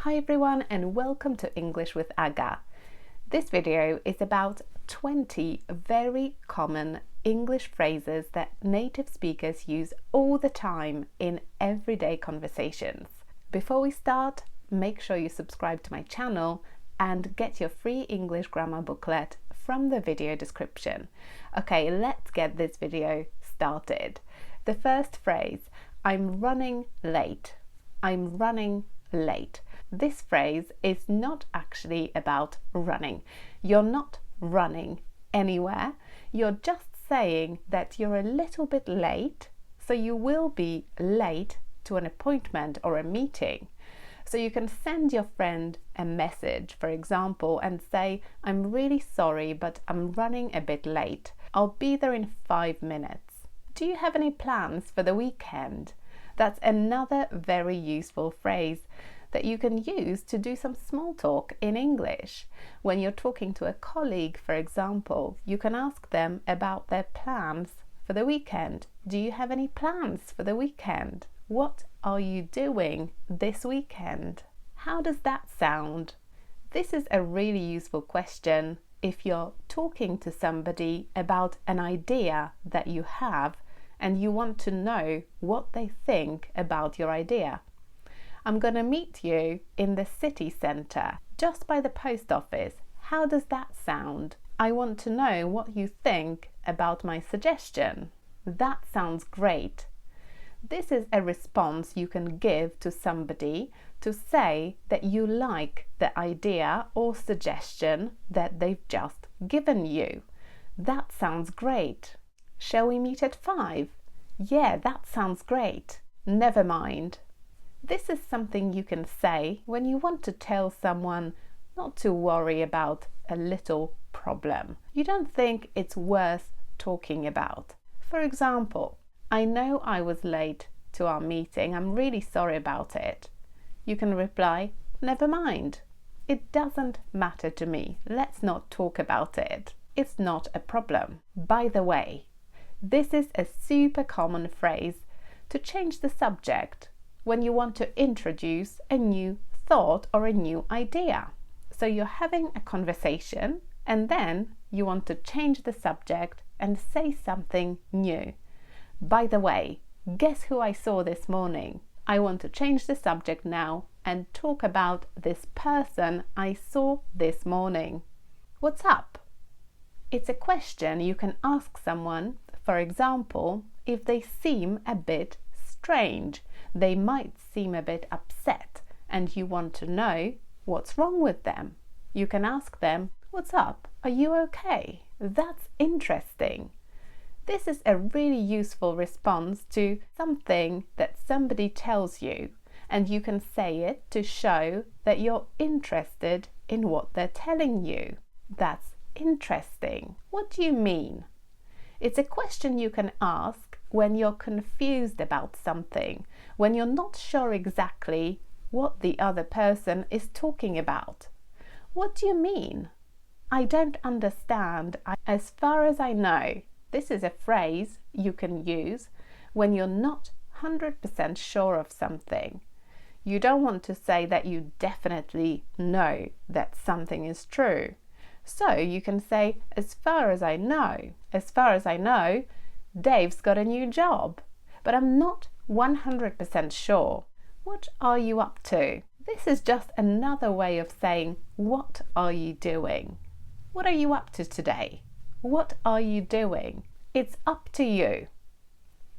Hi everyone and welcome to English with Aga. This video is about 20 very common English phrases that native speakers use all the time in everyday conversations. Before we start, make sure you subscribe to my channel and get your free English grammar booklet from the video description. Okay, let's get this video started. The first phrase, I'm running late. I'm running late. This phrase is not actually about running. You're not running anywhere. You're just saying that you're a little bit late, so you will be late to an appointment or a meeting. So you can send your friend a message, for example, and say, I'm really sorry, but I'm running a bit late. I'll be there in 5 minutes. Do you have any plans for the weekend? That's another very useful phrase that you can use to do some small talk in English. When you're talking to a colleague, for example, you can ask them about their plans for the weekend. Do you have any plans for the weekend? What are you doing this weekend? How does that sound? This is a really useful question if you're talking to somebody about an idea that you have and you want to know what they think about your idea. I'm going to meet you in the city centre, just by the post office. How does that sound? I want to know what you think about my suggestion. That sounds great. This is a response you can give to somebody to say that you like the idea or suggestion that they've just given you. That sounds great. Shall we meet at 5? Yeah, that sounds great. Never mind. This is something you can say when you want to tell someone not to worry about a little problem you don't think it's worth talking about. For example, I know I was late to our meeting. I'm really sorry about it. You can reply, never mind. It doesn't matter to me. Let's not talk about it. It's not a problem. By the way, this is a super common phrase to change the subject when you want to introduce a new thought or a new idea. So you're having a conversation and then you want to change the subject and say something new. By the way, guess who I saw this morning? I want to change the subject now and talk about this person I saw this morning. What's up? It's a question you can ask someone, for example, if they seem a bit strange. They might seem a bit upset and you want to know what's wrong with them. You can ask them, what's up? Are you okay? That's interesting. This is a really useful response to something that somebody tells you, and you can say it to show that you're interested in what they're telling you. That's interesting. What do you mean? It's a question you can ask when you're confused about something, when you're not sure exactly what the other person is talking about. What do you mean? I don't understand. As far as I know, this is a phrase you can use when you're not 100% sure of something. You don't want to say that you definitely know that something is true. So you can say, as far as I know, Dave's got a new job, but I'm not 100% sure. What are you up to? This is just another way of saying, what are you doing? What are you up to today? What are you doing? It's up to you.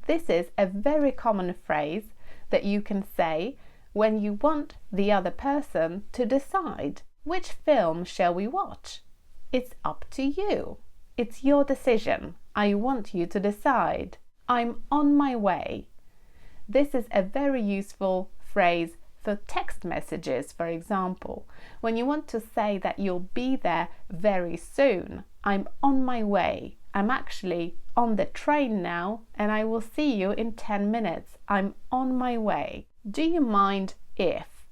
This is a very common phrase that you can say when you want the other person to decide, which film shall we watch? It's up to you. It's your decision. I want you to decide. I'm on my way. This is a very useful phrase for text messages, for example. When you want to say that you'll be there very soon, I'm on my way. I'm actually on the train now and I will see you in 10 minutes. I'm on my way. Do you mind if?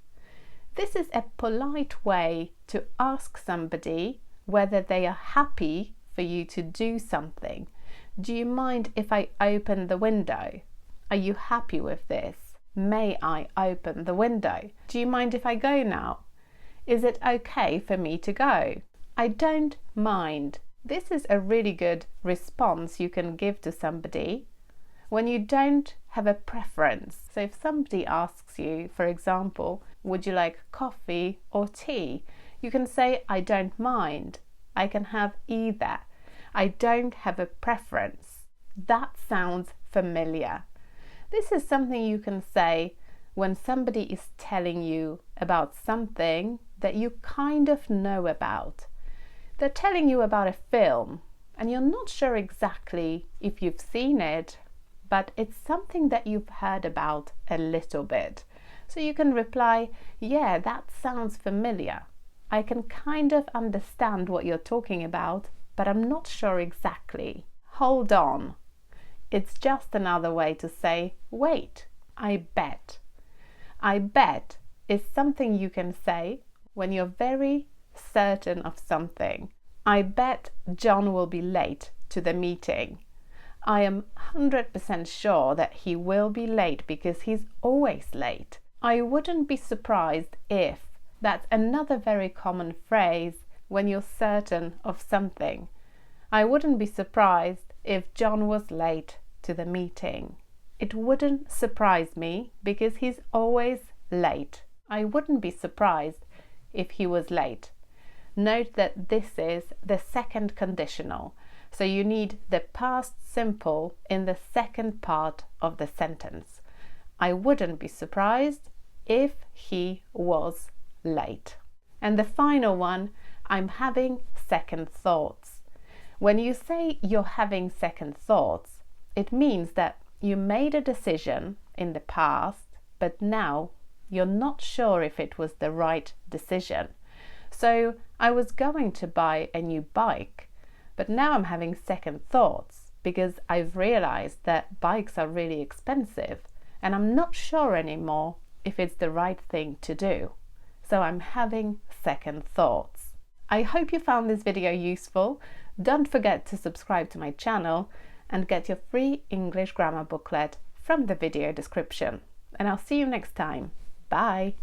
This is a polite way to ask somebody whether they are happy for you to do something. Do you mind if I open the window? Are you happy with this? May I open the window? Do you mind if I go now? Is it okay for me to go? I don't mind. This is a really good response you can give to somebody when you don't have a preference. So if somebody asks you, for example, would you like coffee or tea? You can say, I don't mind. I can have either. I don't have a preference. That sounds familiar. This is something you can say when somebody is telling you about something that you kind of know about. They're telling you about a film and you're not sure exactly if you've seen it, but it's something that you've heard about a little bit. So you can reply, yeah, that sounds familiar. I can kind of understand what you're talking about, but I'm not sure exactly. Hold on. It's just another way to say, wait, I bet. I bet is something you can say when you're very certain of something. I bet John will be late to the meeting. I am 100% sure that he will be late because he's always late. I wouldn't be surprised if. That's another very common phrase when you're certain of something. I wouldn't be surprised if John was late to the meeting. It wouldn't surprise me because he's always late. I wouldn't be surprised if he was late. Note that this is the second conditional, so you need the past simple in the second part of the sentence. I wouldn't be surprised if he was late. And the final one, I'm having second thoughts. When you say you're having second thoughts, it means that you made a decision in the past, but now you're not sure if it was the right decision. So I was going to buy a new bike, but now I'm having second thoughts because I've realized that bikes are really expensive and I'm not sure anymore if it's the right thing to do. So I'm having second thoughts. I hope you found this video useful. Don't forget to subscribe to my channel and get your free English grammar booklet from the video description. And I'll see you next time. Bye!